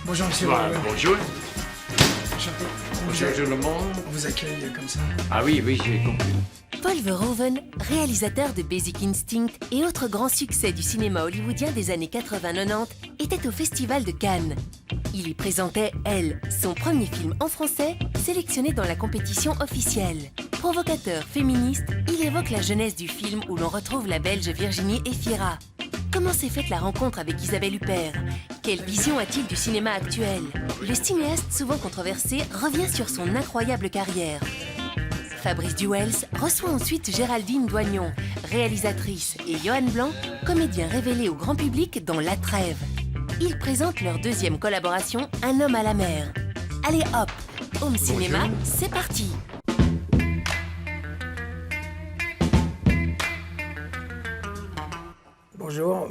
Bonjour monsieur. Voilà, bonjour. Enchanté. Bonjour tout le monde. On vous accueille comme ça. Ah oui, oui, j'ai compris. Paul Verhoeven, réalisateur de Basic Instinct et autres grands succès du cinéma hollywoodien des années 80-90, était au Festival de Cannes. Il y présentait Elle, son premier film en français, sélectionné dans la compétition officielle. Provocateur féministe, il évoque la jeunesse du film où l'on retrouve la Belge Virginie Efira. Comment s'est faite la rencontre avec Isabelle Huppert? Quelle vision a-t-il du cinéma actuel? Le cinéaste, souvent controversé, revient sur son incroyable carrière. Fabrice Duels reçoit ensuite Géraldine Doignon, réalisatrice, et Johan Blanc, comédien révélé au grand public dans La Trêve. Ils présentent leur deuxième collaboration, Un homme à la mer. Allez hop, Home Cinéma, c'est parti!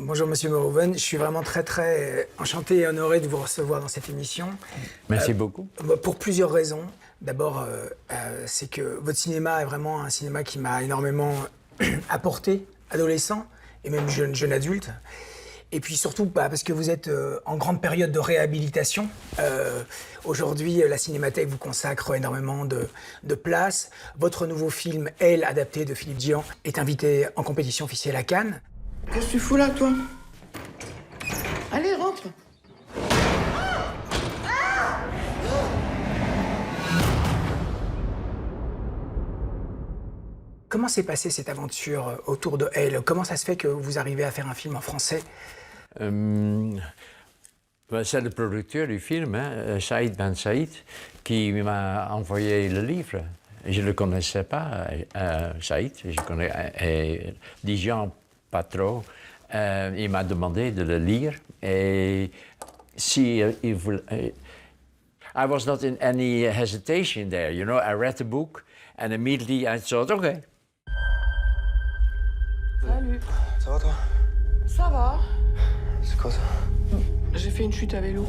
Bonjour monsieur Verhoeven. Je suis vraiment très enchanté et honoré de vous recevoir dans cette émission. Merci beaucoup. Pour plusieurs raisons. D'abord, c'est que votre cinéma est vraiment un cinéma qui m'a énormément apporté, adolescent et même jeune adulte. Et puis surtout parce que vous êtes en grande période de réhabilitation. Aujourd'hui, la Cinémathèque vous consacre énormément de place. Votre nouveau film, Elle, adapté de Philippe Djian, est invité en compétition officielle à Cannes. Qu'est-ce que tu fous là, toi? Allez, rentre. Comment s'est passée cette aventure autour de Elle? Comment ça se fait que vous arrivez à faire un film en français? Ben, c'est le producteur du film, hein, Saïd Ben Saïd, qui m'a envoyé le livre. Je ne le connaissais pas, Saïd, je connais Dijon pas trop. Il m'a demandé de le lire et si il voulait... I was not in any hesitation there, you know. I read the book and immediately I thought, okay. Salut. Ça va toi? Ça va. C'est quoi ça? J'ai fait une chute à vélo.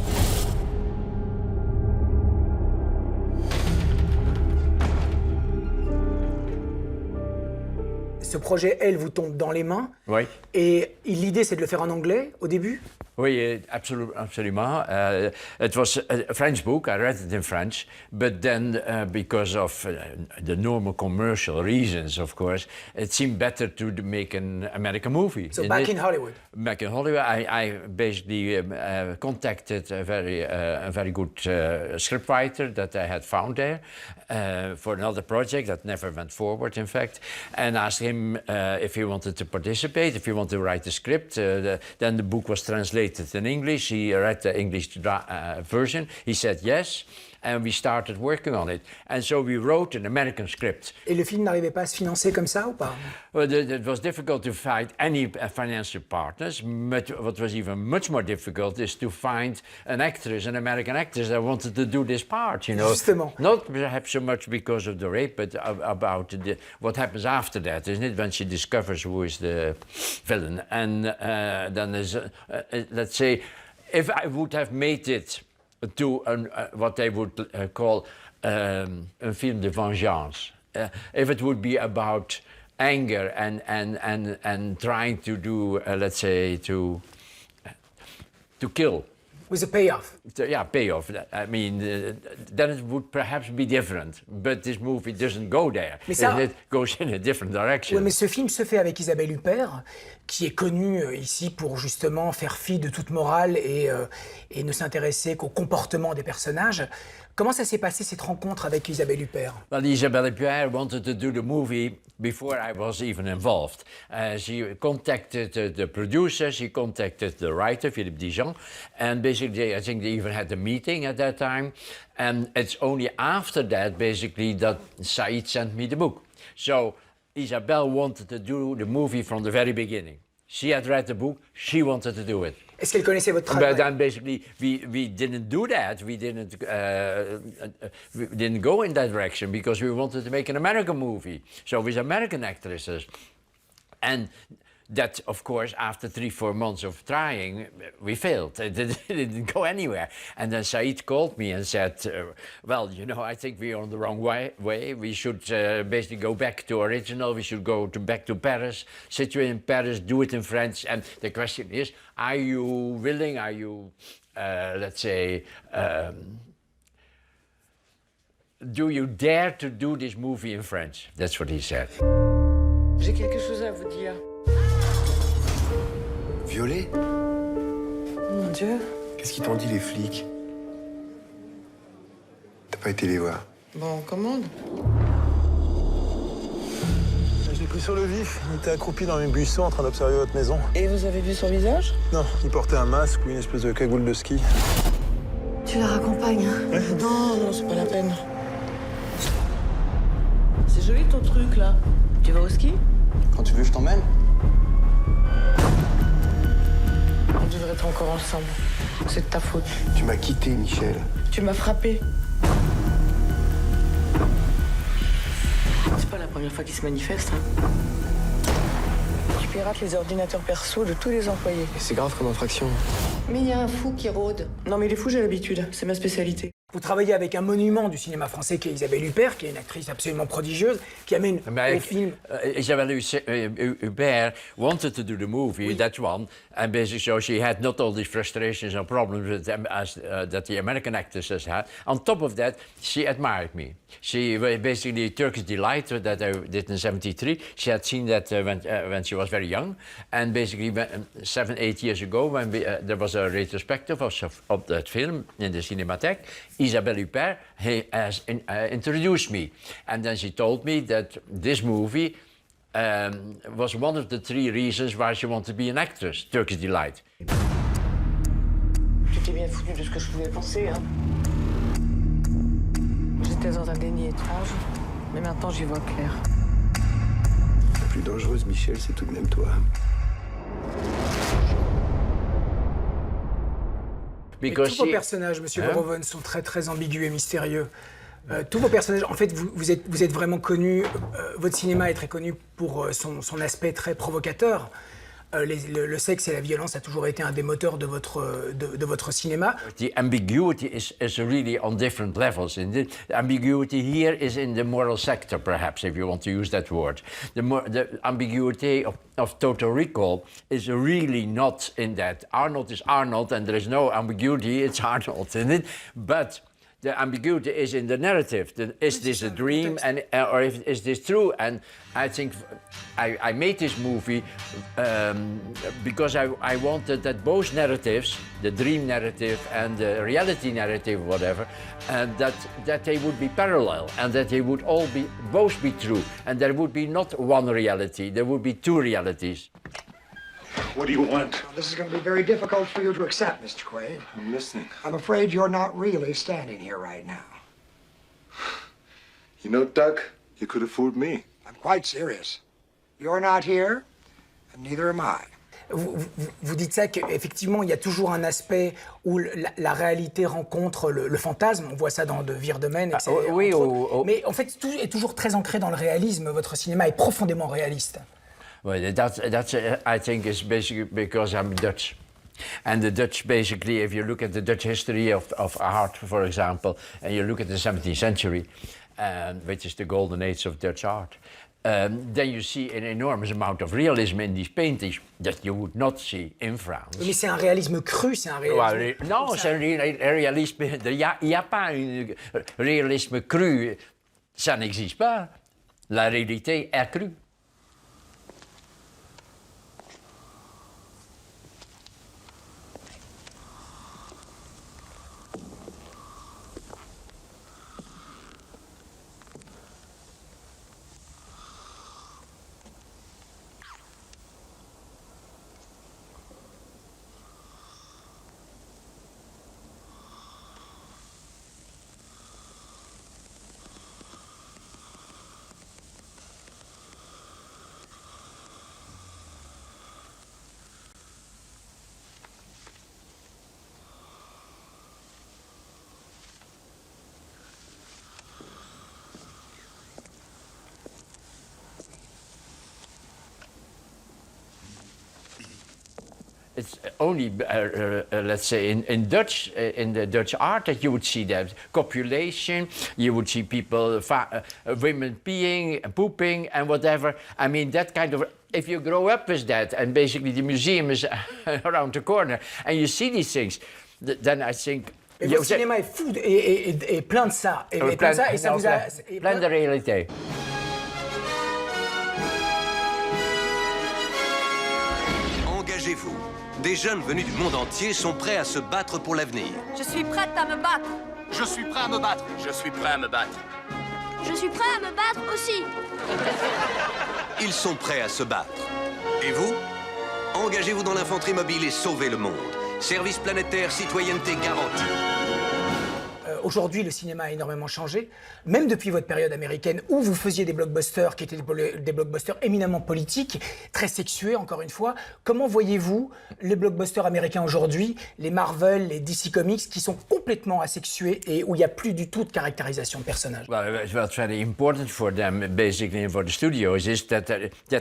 Ce projet, Elle, vous tombe dans les mains. Oui. Et l'idée, c'est de le faire en anglais, au début? Oui, absolument. It was a French book. I read it in French, but then because of the normal commercial reasons, of course, it seemed better to make an American movie. So back in Hollywood? Back in Hollywood, I basically contacted a very good scriptwriter that I had found there for another project that never went forward, in fact, and asked him if he wanted to participate, if he wanted to write the script. Then the book was translated in English. He read the English version. He said yes, and we started working on it. And so we wrote an American script. Et le film n'arrivait pas à se financer comme ça, ou pas? Well, it was difficult to find any financial partners, but what was even much more difficult is to find an actress, an American actress that wanted to do this part, you know. Justement. Not perhaps so much because of the rape, but about what happens after that, isn't it? When she discovers who is the villain. And then there's, let's say, if I would have made it to what they would call un film de vengeance, if it would be about anger and trying to do, let's say, to kill. With a payoff. Yeah, payoff. I mean, then it would perhaps be different. But this movie doesn't go there. Mais ça... It goes in a different direction. Oui, mais ce film se fait avec Isabelle Huppert, qui est connue ici pour justement faire fi de toute morale et ne s'intéresser qu'au comportement des personnages. Comment ça s'est passé, cette rencontre avec Isabelle Huppert? Well, Isabelle Huppert wanted to do the movie before I was even involved. She contacted the producer, she contacted the writer, Philippe Dijon, and basically I think they even had a meeting at that time. And it's only after that, basically, that Said sent me the book. So Isabelle wanted to do the movie from the very beginning. She had read the book, she wanted to do it. Est-ce qu'elle connaissait votre travail? But then basically we didn't do that. We didn't go in that direction because we wanted to make an American movie. So with American actresses. And that, of course, after 3-4 months of trying, we failed. It didn't go anywhere. And then Said called me and said, well, you know, I think we're on the wrong way. We should basically go back to original. We should go back to Paris, situate in Paris, do it in French. And the question is, are you willing, are you let's say, do you dare to do this movie in French? That's what he said. J'ai quelque chose à vous dire. Violet? Mon Dieu. Qu'est-ce qu'ils t'ont dit, les flics? T'as pas été les voir? Bon, on commande. Je l'ai pris sur le vif. Il était accroupi dans mes buissons en train d'observer votre maison. Et vous avez vu son visage? Non, il portait un masque ou une espèce de cagoule de ski. Tu la raccompagnes, hein? Non, c'est pas la peine. C'est joli ton truc, là. Tu vas au ski? Quand tu veux, je t'emmène. On devrait être encore ensemble. C'est de ta faute. Tu m'as quitté, Michel. Tu m'as frappé. C'est pas la première fois qu'il se manifeste, hein. Tu pirates les ordinateurs perso de tous les employés. Et c'est grave comme infraction. Mais il y a un fou qui rôde. Non, mais les fous, j'ai l'habitude. C'est ma spécialité. Vous travaillez avec un monument du cinéma français qui est Isabelle Huppert, qui est une actrice absolument prodigieuse, qui amène au film. Isabelle Huppert wanted to do the movie, that one, and basically so she had not all these frustrations and problems with them as that the American actresses had. On top of that, she admired me. She basically Turkish Delight that I did in '73. She had seen that when she was very young, and basically 7, 8 years ago, when there was a retrospective of that film in the Cinematheque, Isabelle Huppert has introduced me, and then she told me that this movie was one of the 3 reasons why she wanted to be an actress, Turkish Delight. Tu t'es bien foutu de ce que je pouvais penser, hein. J'étais dans un déni étrange, mais maintenant j'y vois clair. La plus dangereuse, Michel, c'est tout de même toi. Et tous vos personnages, Monsieur Verhoeven, sont très très ambigus et mystérieux. Tous vos personnages, en fait, vous êtes vraiment connus. Votre cinéma est très connu pour son aspect très provocateur. Le sexe et la violence a toujours été un des moteurs de votre cinéma. The ambiguity is really on different levels. And the ambiguity here is in the moral sector, perhaps, if you want to use that word. The ambiguity of Total Recall is really not in that. Arnold is Arnold, and there is no ambiguity, it's Arnold in it. But the ambiguity is in the narrative. Is this a dream, or is this true? And I think I made this movie because I wanted that both narratives, the dream narrative and the reality narrative, whatever, that they would be parallel and that they would both be true, and there would be not one reality. There would be 2 realities. What do you want? Well, this is going to be very difficult for you to accept, Mr. Quaid. I'm listening. I'm afraid you're not really standing here right now. You know, Doug, you could have fooled me. I'm quite serious. You're not here, and neither am I. Vous dites ça qu'effectivement, il y a toujours un aspect où la réalité rencontre le fantasme. On voit ça dans De Vierdemen, etc. Oui, mais en fait, tout est toujours très ancré dans le réalisme. Votre cinéma est profondément réaliste. Well, that's I think is basically because I'm Dutch. And the Dutch, basically, if you look at the Dutch history of art, for example, and you look at the 17th century, which is the golden age of Dutch art, then you see an enormous amount of realism in these paintings that you would not see in France. Mais c'est un réalisme cru, c'est un réalisme... Non, c'est un réalisme... Il n'y a pas un réalisme cru. Ça n'existe pas. La réalité est crue. It's only, let's say, in Dutch, in the Dutch art that you would see that copulation, you would see people, women peeing, pooping, and whatever. I mean, that kind of. If you grow up with that, and basically the museum is around the corner, and you see these things, then I think. Et votre cinéma est fou et plein de ça. Et plein de ça, et ça vous a... Plein de réalité. Engagez-vous. Des jeunes venus du monde entier sont prêts à se battre pour l'avenir. Je suis prête à me battre. Je suis prêt à me battre. Je suis prêt à me battre. Je suis prêt à me battre aussi. Ils sont prêts à se battre. Et vous? Engagez-vous dans l'infanterie mobile et sauvez le monde. Service planétaire, citoyenneté garantie. Aujourd'hui, le cinéma a énormément changé, même depuis votre période américaine où vous faisiez des blockbusters qui étaient des blockbusters éminemment politiques, très sexués, encore une fois. Comment voyez-vous les blockbusters américains aujourd'hui, les Marvel, les DC Comics, qui sont complètement asexués et où il n'y a plus du tout de caractérisation de personnages? Well, what's very important for them, basically, and for the studios, is that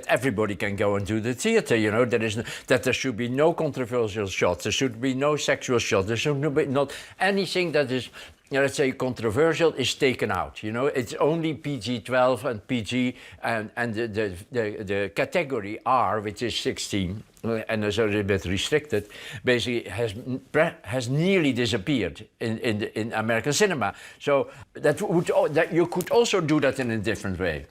everybody can go into the theater. You know, that there should be no controversial shots, there should be no sexual shots, there should be not anything that is, let's say, controversial is taken out. You know, it's only PG-12 and PG, and the category R, which is 16, and is a little bit restricted, basically has nearly disappeared in American cinema. So that you could also do that in a different way.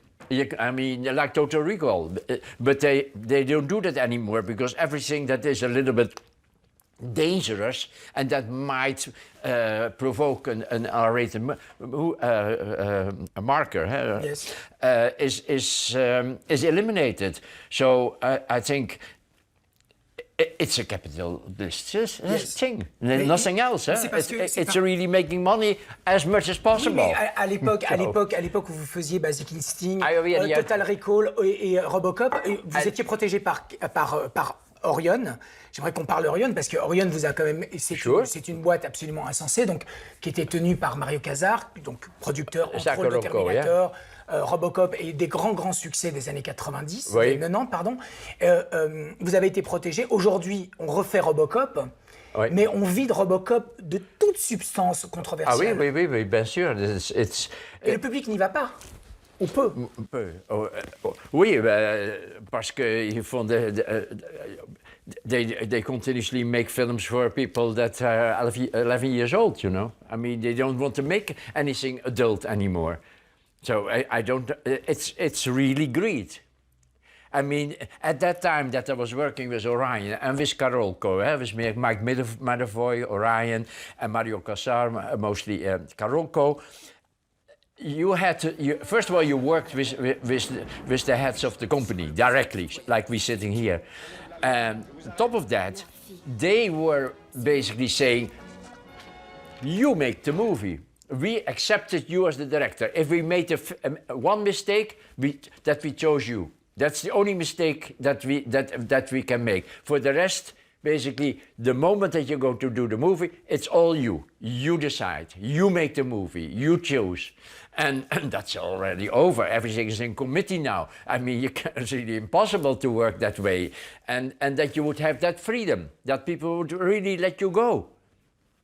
I mean, like Total Recall, but they don't do that anymore because everything that is a little bit dangerous and that might provoke an R-rated marker Yes. is eliminated. So I think it's a capitalist thing, nothing else. It's really making money as much as possible. Oui, mais à l'époque où vous faisiez Basic Instinct, oui, Total Recall et Robocop, vous étiez protégé par Orion. J'aimerais qu'on parle d'Orion parce que Orion vous a quand même. C'est une boîte absolument insensée, donc qui était tenue par Mario Casar, donc producteur entre autres de Terminator, Robocop et des grands succès des années 90, 90 pardon. Vous avez été protégé. Aujourd'hui, on refait Robocop. Oui. Mais on vide Robocop de toute substance controversielle. Ah oui, bien sûr. Et le public n'y va pas. Ou peu. Oui, parce qu'ils font they continuously make films for people that are 11 years old, you know. I mean, they don't want to make anything adult anymore. So I don't. It's really greed. I mean, at that time that I was working with Orion and with Carolco, with Mike Medavoy, Orion, and Mario Casar, mostly Carolco. You had to, first of all, you worked with the heads of the company directly, like we're sitting here. And on top of that, they were basically saying, you make the movie. We accepted you as the director. If we made one mistake, that we chose you. That's the only mistake that we can make. For the rest, basically, the moment that you go to do the movie, it's all you. You decide. You make the movie. You choose. And that's already over. Everything is in committee now. I mean, it's really impossible to work that way. And that you would have that freedom, that people would really let you go.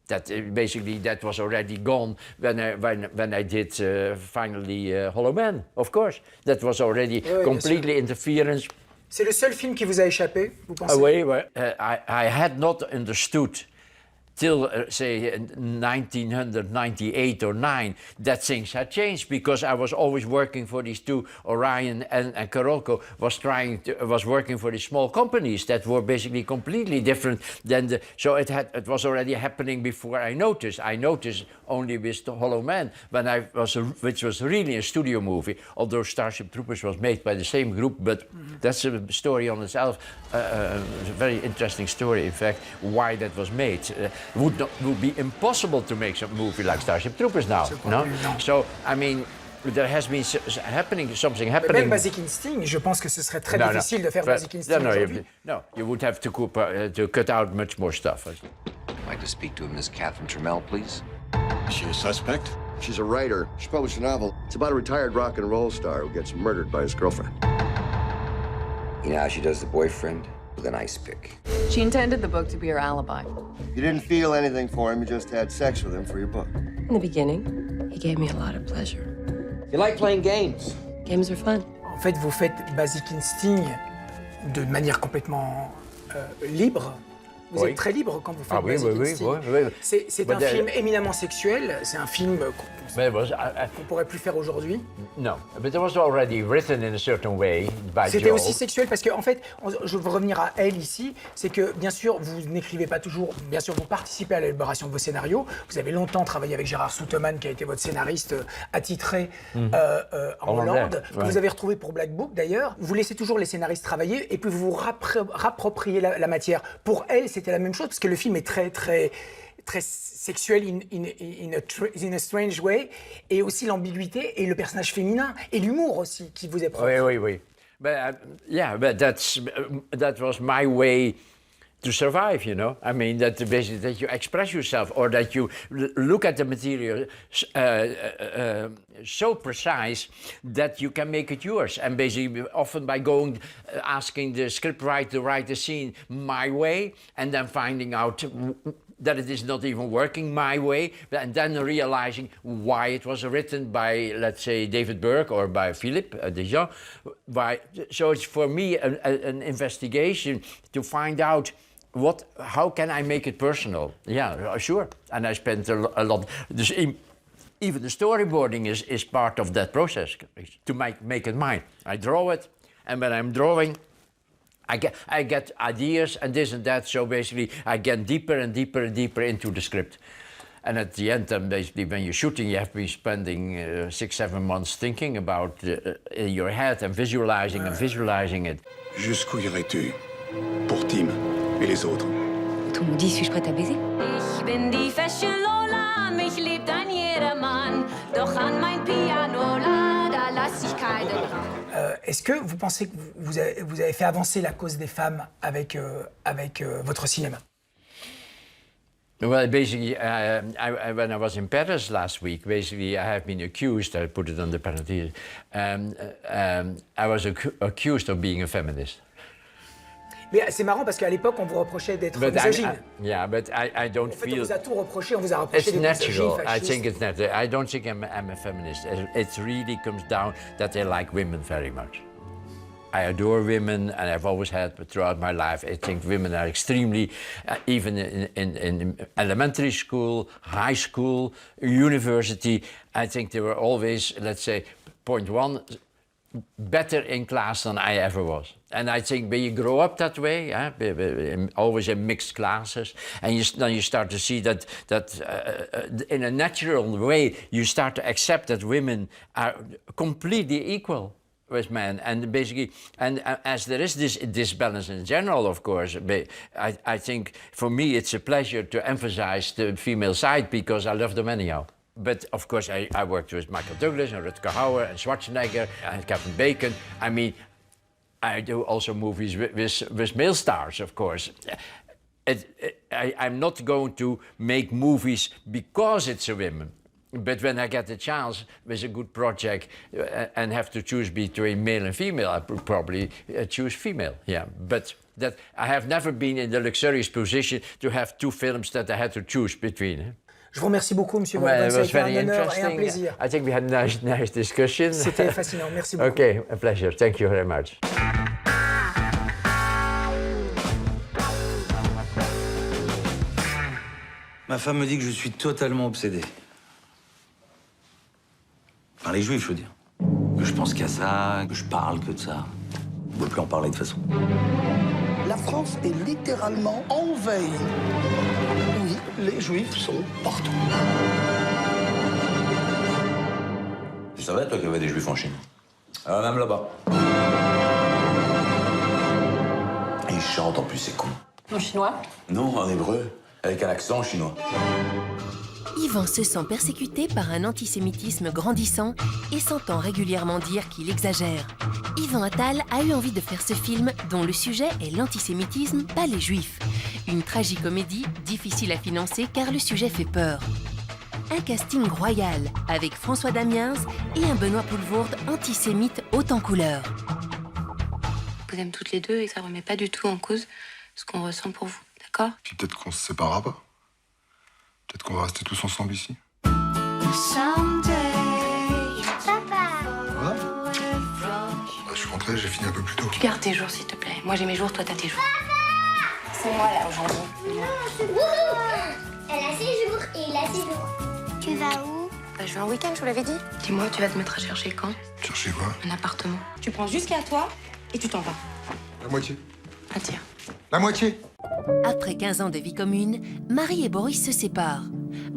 That basically that was already gone when I did finally Hollow Man, of course. That was already completely interference. C'est le seul film qui vous a échappé, vous pensez? Oui. I had not understood till, say, 1998 or 9, that things had changed because I was always working for these two, Orion and Carolco, was working for these small companies that were basically completely different than so it was already happening before I noticed. I noticed only with the Hollow Man, which was really a studio movie, although Starship Troopers was made by the same group, but that's a story on itself, a very interesting story, in fact, why that was made. Would be impossible to make some movie like Starship Troopers now, no? So, I mean, there has been something happening. Même Basic Instinct, je pense que ce serait très difficile de faire Basic Instinct aujourd'hui. No, you would have to cut out much more stuff. I'd like to speak to Miss Catherine Trammell, please. Is she a suspect? She's a writer. She published a novel. It's about a retired rock and roll star who gets murdered by his girlfriend. You know how she does the boyfriend? With an ice pick. She intended the book to be her alibi. You didn't feel anything for him, you just had sex with him for your book. In the beginning, he gave me a lot of pleasure. You like playing games? Games are fun. En fait, vous faites Basic Instinct de manière complètement libre, Vous êtes très libre quand vous faites Basic Instinct. Oui. C'est un film éminemment sexuel. C'est un film qu'on pourrait plus faire aujourd'hui. No, but it was already written in a certain way by Joe. C'était aussi sexuel parce que, en fait, je veux revenir à elle ici, c'est que, bien sûr, vous n'écrivez pas toujours, bien sûr, vous participez à l'élaboration de vos scénarios. Vous avez longtemps travaillé avec Gérard Souteman, qui a été votre scénariste attitré en Hollande, que vous avez retrouvé pour Black Book, d'ailleurs. Vous laissez toujours les scénaristes travailler et puis vous rappropriez la matière. Pour elle, c'était la même chose, parce que le film est très sexuel in a strange way, et aussi l'ambiguïté et le personnage féminin et l'humour aussi qui vous est propre. Oui. But but that was my way to survive, you know. I mean, that basically that you express yourself, or that you look at the material so precise that you can make it yours. And basically, often by going, asking the scriptwriter to write the scene my way, and then finding out that it is not even working my way, and then realizing why it was written by, let's say, David Burke or by Philippe Dejean. So it's for me an investigation to find out how can I make it personal? Yeah, sure. And I spent a lot. Even the storyboarding is part of that process to make it mine. I draw it, and when I'm drawing, I get ideas and this and that. So basically, I get deeper and deeper and deeper into the script. And at the end, basically, when you're shooting, you have to be spending 6-7 months thinking about in your head and visualizing it. Jusqu'où irais-tu pour Tim et les autres? Tout le monde dit, suis-je prête à baiser? Ich bin die fesche Lola, mich liebt ein jedermann. Doch an mein Piano, da lass ich keinen ran. Est-ce que vous pensez que vous avez fait avancer la cause des femmes avec votre cinéma? Well, basically, when I was in Paris last week, basically I have been accused, I put it under parentheses, I was accused of being a feminist. Mais c'est marrant parce qu'à l'époque, on vous reprochait d'être misogyne. Yeah, but I don't feel... On vous a tout reproché, on vous a reproché d'être misogyne, fasciste. I think it's natural. I don't think I'm a feminist. It really comes down that I like women very much. I adore women, and I've always had throughout my life. I think women are extremely, even in elementary school, high school, university, I think they were always, let's say, point one, better in class than I ever was. And I think when you grow up that way, always in mixed classes, and then you start to see that in a natural way, you start to accept that women are completely equal with men, and basically, and as there is this disbalance in general, of course, I think for me it's a pleasure to emphasize the female side because I love them anyhow. But of course, I worked with Michael Douglas and Rutger Hauer and Schwarzenegger and Kevin Bacon. I mean, I do also movies with male stars, of course. I'm not going to make movies because it's a woman. But when I get the chance with a good project and have to choose between male and female, I would probably choose female, yeah. But that I have never been in the luxurious position to have two films that I had to choose between. Je vous remercie beaucoup, Monsieur Morgan. Well, it was very un honneur et un interesting. plaisir. I think we had a nice discussion. C'était fascinant. Merci beaucoup. Okay, a pleasure. Thank you very much. Ma femme me dit que je suis totalement obsédé. Enfin, les juifs, je veux dire. Que je pense qu'à ça, que je parle que de ça. On ne peut plus en parler de toute façon. La France est littéralement envahie. Oui, les juifs sont partout. Tu savais, toi, qu'il y avait des juifs en Chine? Même là-bas. Et ils chantent, en plus, c'est con. En chinois? Non, en hébreu, avec un accent chinois. Yvan se sent persécuté par un antisémitisme grandissant et s'entend régulièrement dire qu'il exagère. Yvan Attal a eu envie de faire ce film dont le sujet est l'antisémitisme, pas les juifs. Une tragicomédie difficile à financer car le sujet fait peur. Un casting royal avec François Damiens et un Benoît Poelvoorde antisémite haut en couleur. Vous aimez toutes les deux et ça remet pas du tout en cause ce qu'on ressent pour vous, d'accord? Puis peut-être qu'on se séparera pas. Peut-être qu'on va rester tous ensemble ici. Papa. Quoi? Je suis rentré, j'ai fini un peu plus tôt. Tu gardes tes jours, s'il te plaît. Moi, j'ai mes jours, toi, t'as tes jours. C'est moi là aujourd'hui. Elle a 6 jours et il a 6 jours. Tu vas où? Je vais en week-end, je vous l'avais dit. Dis-moi, tu vas te mettre à chercher quand? Chercher quoi? Un appartement. Tu prends jusqu'à toi et tu t'en vas. La moitié. Un tiers. La moitié. Après 15 ans de vie commune, Marie et Boris se séparent.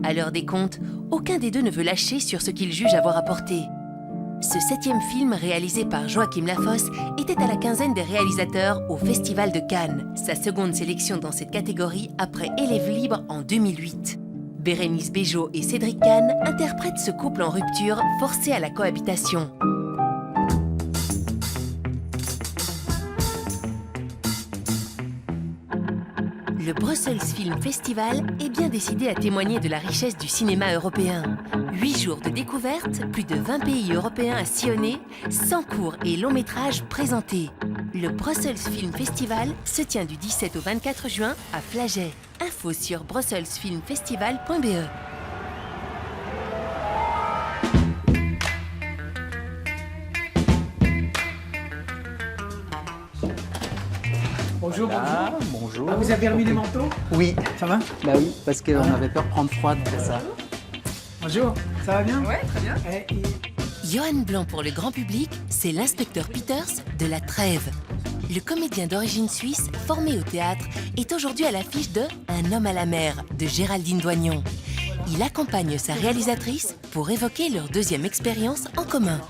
À l'heure des comptes, aucun des deux ne veut lâcher sur ce qu'ils jugent avoir apporté. Ce 7e film, réalisé par Joachim Lafosse, était à la quinzaine des réalisateurs au Festival de Cannes, sa seconde sélection dans cette catégorie après Élèves libres en 2008. Bérénice Bejo et Cédric Kahn interprètent ce couple en rupture, forcé à la cohabitation. Le Brussels Film Festival est bien décidé à témoigner de la richesse du cinéma européen. 8 jours de découverte, plus de 20 pays européens à sillonner, 100 courts et longs métrages présentés. Le Brussels Film Festival se tient du 17 au 24 juin à Flagey. Info sur brusselsfilmfestival.be. Bonjour, Bonjour. Ah, vous avez remis les manteaux? Oui. Ça va? Bah oui, parce qu'on avait peur de prendre froid de ça. Bonjour, ça va bien? Ouais, très bien. Johan Blanc pour le grand public, c'est l'inspecteur Peters de La Trêve. Le comédien d'origine suisse, formé au théâtre, est aujourd'hui à l'affiche de Un homme à la mer de Géraldine Doignon. Il accompagne sa réalisatrice pour évoquer leur deuxième expérience en commun.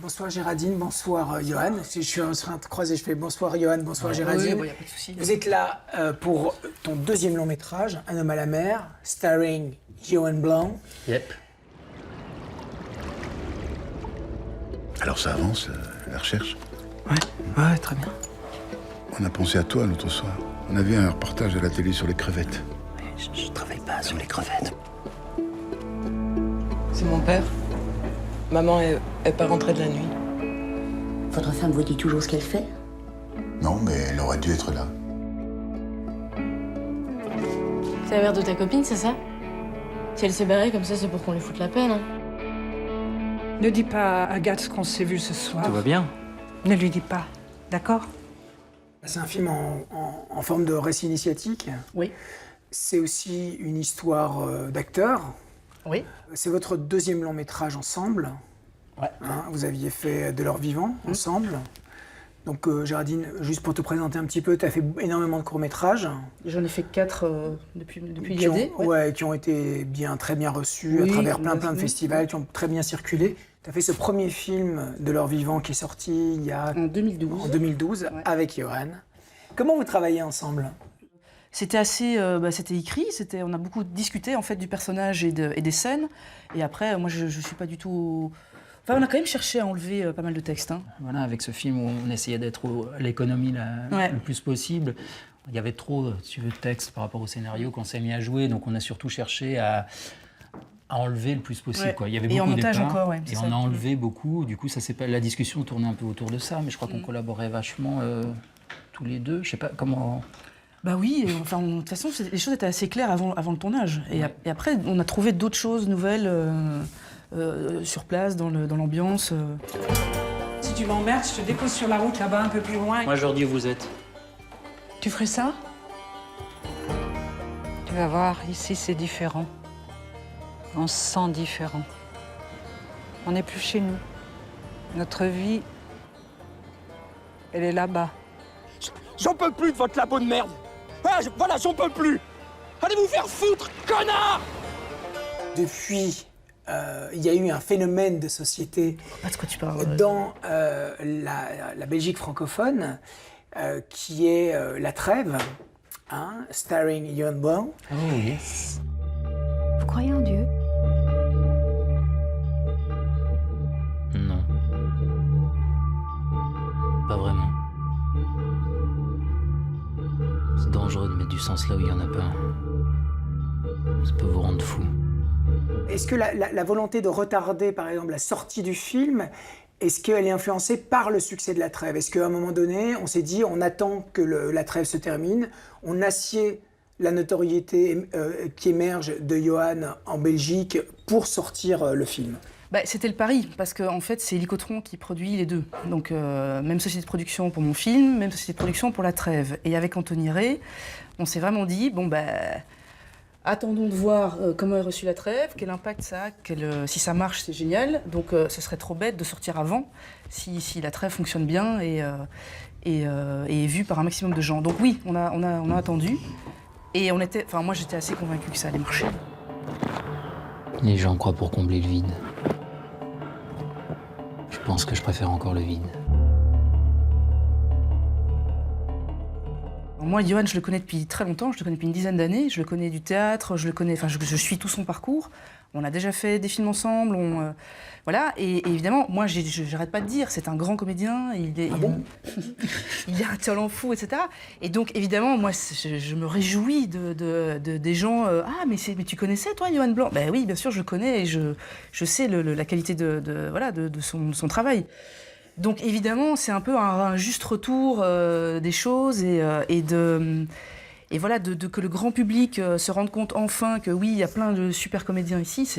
Bonsoir Géraldine, bonsoir Johan. Je suis en train de croiser, je fais bonsoir Johan, bonsoir Géraldine. Oui, y a pas de souci. Vous êtes là pour ton deuxième long métrage, Un homme à la mer, starring Johan Blanc. Yep. Alors ça avance, la recherche? Ouais, très bien. On a pensé à toi l'autre soir. On a vu un reportage à la télé sur les crevettes. Je travaille pas sur les crevettes. C'est mon père. Maman est pas rentrée de la nuit. Votre femme vous dit toujours ce qu'elle fait? Non, mais elle aurait dû être là. C'est la mère de ta copine, c'est ça? Si elle s'est barrée comme ça, c'est pour qu'on lui foute la peine, hein. Ne dis pas à Agathe qu'on s'est vu ce soir. Tout va bien? Ne lui dis pas, d'accord? C'est un film en forme de récit initiatique. Oui. C'est aussi une histoire d'acteurs. Oui. C'est votre deuxième long métrage ensemble. Ouais. Hein, vous aviez fait De leur vivant ensemble. Donc Géraldine, juste pour te présenter un petit peu, tu as fait énormément de courts-métrages. J'en ai fait 4 depuis qui ont été très bien reçus à travers plein de festivals, qui ont très bien circulé. Tu as fait ce premier film De leur vivant qui est sorti il y a... En 2012. En 2012, avec Johan. Comment vous travaillez ensemble? C'était assez, c'était écrit, on a beaucoup discuté en fait du personnage et des scènes. Et après, moi, je suis pas du tout. Enfin, on a quand même cherché à enlever pas mal de textes. Hein. Voilà, avec ce film, on essayait d'être à l'économie le plus possible. Il y avait trop, si tu veux, de textes par rapport au scénario qu'on s'est mis à jouer, donc on a surtout cherché à enlever le plus possible. Ouais. Quoi. Il y avait et beaucoup en montage départs, encore, et on a enlevé beaucoup. Du coup, la discussion tournait un peu autour de ça, mais je crois qu'on collaborait vachement tous les deux. Je sais pas comment. Bah oui, enfin, de toute façon, les choses étaient assez claires avant le tournage. Et après, on a trouvé d'autres choses nouvelles sur place, dans l'ambiance. Si tu m'emmerdes, je te dépose sur la route là-bas, un peu plus loin. Moi, je leur dis où vous êtes. Tu ferais ça? Tu vas voir, ici, c'est différent. On se sent différent. On n'est plus chez nous. Notre vie, elle est là-bas. J'en peux plus de votre labo de merde. Voilà, j'en peux plus. Allez vous faire foutre, connard! Depuis, il y a eu un phénomène de société dans la Belgique francophone qui est La Trêve, hein, starring Johan Blanc. Oh yes. Vous croyez en Dieu? Non. Pas vraiment. C'est dangereux de mettre du sens là où il n'y en a pas. Ça peut vous rendre fou. Est-ce que la volonté de retarder, par exemple, la sortie du film, est-ce qu'elle est influencée par le succès de La Trêve? Est-ce qu'à un moment donné, on s'est dit, on attend que La Trêve se termine, on assied la notoriété qui émerge de Johan en Belgique pour sortir le film? C'était le pari, parce qu'en fait, c'est Hélicotron qui produit les deux. Donc, même société de production pour mon film, même société de production pour La Trêve. Et avec Anthony Ray, on s'est vraiment dit, attendons de voir comment est reçue La Trêve, quel impact ça a, si ça marche, c'est génial. Donc, ce serait trop bête de sortir avant, si La Trêve fonctionne bien et est vue par un maximum de gens. Donc oui, on a attendu. Et moi, j'étais assez convaincue que ça allait marcher. Les gens croient pour combler le vide. Je pense que je préfère encore le vide. Moi, Yoann, je le connais depuis très longtemps, je le connais depuis une dizaine d'années, je le connais du théâtre, je suis tout son parcours. On a déjà fait des films ensemble, voilà. Et évidemment, moi, j'arrête pas de dire, c'est un grand comédien, il a un talent fou, etc. Et donc, évidemment, moi, je me réjouis des gens. Mais tu connaissais, toi, Yoann Blanc ? Ben oui, bien sûr, je le connais et je sais la qualité de son travail. Donc, évidemment, c'est un peu un juste retour des choses et voilà, que le grand public se rende compte enfin que oui, il y a plein de super comédiens ici,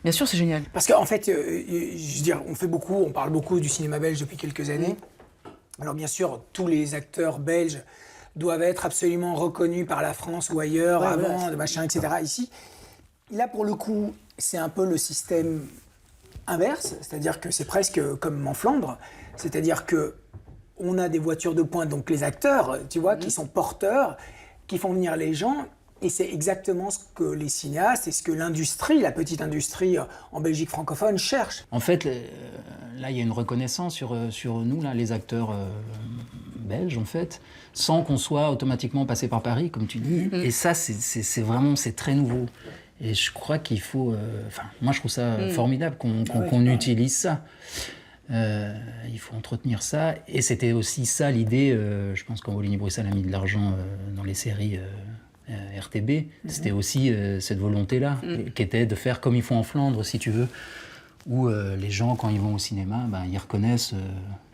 bien sûr, c'est génial. Parce qu'en fait, on parle beaucoup du cinéma belge depuis quelques années. Alors bien sûr, tous les acteurs belges doivent être absolument reconnus par la France ou ailleurs, de machin, etc. Ici, là, pour le coup, c'est un peu le système inverse, c'est-à-dire que c'est presque comme en Flandre, c'est-à-dire que on a des voitures de pointe, donc les acteurs, tu vois, qui sont porteurs, qui font venir les gens, et c'est exactement ce que les cinéastes et ce que l'industrie, la petite industrie en Belgique francophone cherche. En fait, là, il y a une reconnaissance sur nous, là, les acteurs belges, en fait, sans qu'on soit automatiquement passé par Paris, comme tu dis. Et ça, c'est vraiment très nouveau. Et je crois qu'il faut... moi, je trouve ça formidable qu'on utilise ça. Il faut entretenir ça. Et c'était aussi ça l'idée, je pense, quand Wallonie-Bruxelles a mis de l'argent dans les séries RTB, c'était aussi cette volonté-là, qui était de faire comme ils font en Flandre, si tu veux, où les gens, quand ils vont au cinéma, ils reconnaissent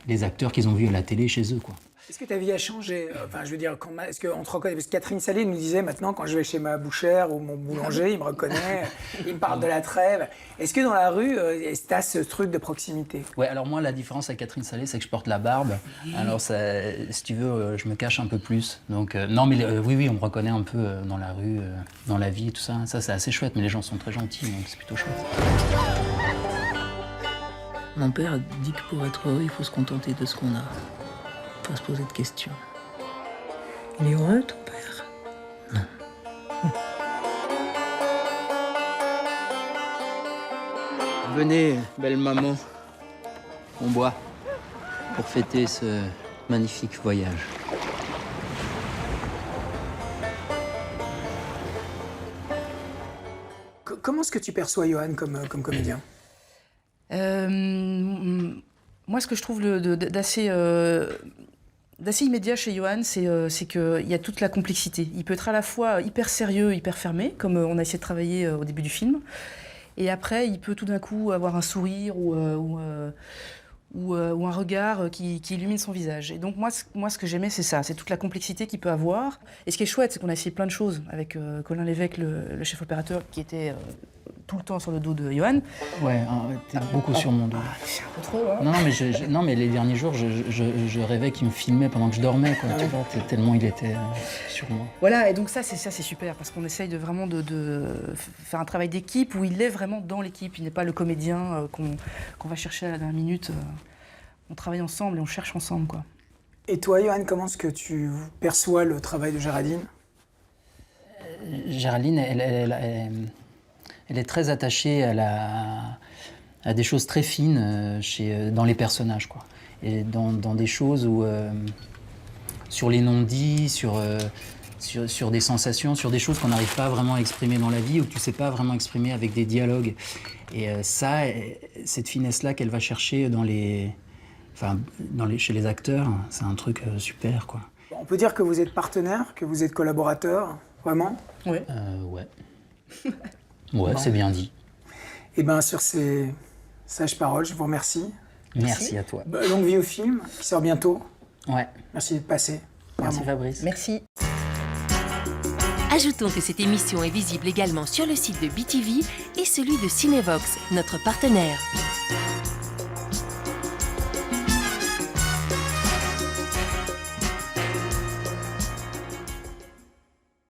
les acteurs qu'ils ont vus à la télé chez eux, quoi. Est-ce que ta vie a changé ? Je veux dire, est-ce qu'on te reconnaît ? Parce que Catherine Salé nous disait maintenant, quand je vais chez ma bouchère ou mon boulanger, il me reconnaît, il me parle de La Trêve. Est-ce que dans la rue, tu as ce truc de proximité ? Ouais, alors moi, la différence avec Catherine Salé, c'est que je porte la barbe. Alors, si tu veux, je me cache un peu plus. Donc, non, mais oui, on me reconnaît un peu dans la rue, dans la vie, tout ça. Ça, c'est assez chouette, mais les gens sont très gentils, donc c'est plutôt chouette. Mon père dit que pour être heureux, il faut se contenter de ce qu'on a. Pas se poser de questions. Il est heureux, ton père ? Non. Venez, belle maman, on boit pour fêter ce magnifique voyage. Comment est-ce que tu perçois Yoann comme comédien ? Moi, ce que je trouve d'assez immédiat chez Yoann, c'est qu'il y a toute la complexité. Il peut être à la fois hyper sérieux, hyper fermé, comme on a essayé de travailler au début du film. Et après, il peut tout d'un coup avoir un sourire ou un regard qui illumine son visage. Et donc moi, ce que j'aimais, c'est ça, c'est toute la complexité qu'il peut avoir. Et ce qui est chouette, c'est qu'on a essayé plein de choses avec Colin Lévesque, le chef opérateur, qui était tout le temps sur le dos de Yoann. Ouais, t'es beaucoup sur mon dos. C'est un peu trop, hein. Non, mais les derniers jours, je rêvais qu'il me filmait pendant que je dormais, quoi. Tu vois, tellement il était sur moi. Voilà, et donc ça, c'est super, parce qu'on essaye vraiment de faire un travail d'équipe où il est vraiment dans l'équipe. Il n'est pas le comédien qu'on va chercher à la dernière minute. On travaille ensemble et on cherche ensemble, quoi. Et toi, Yoann, comment est-ce que tu perçois le travail de Géraldine ? Géraldine, elle est très attachée à des choses très fines dans les personnages, quoi. Et dans des choses où, sur les non-dits, sur des sensations, sur des choses qu'on n'arrive pas vraiment à exprimer dans la vie ou que tu ne sais pas vraiment exprimer avec des dialogues. Et cette finesse-là qu'elle va chercher chez les acteurs, c'est un truc super, quoi. On peut dire que vous êtes partenaires, que vous êtes collaborateurs, vraiment ? Oui. Ouais. Ouais, bon. C'est bien dit. Et bien, sur ces sages paroles, je vous remercie. Merci à toi. Longue vie au film, qui sort bientôt. Ouais. Merci d'être passé. Merci Fabrice. Merci. Ajoutons que cette émission est visible également sur le site de BTV et celui de Cinevox, notre partenaire.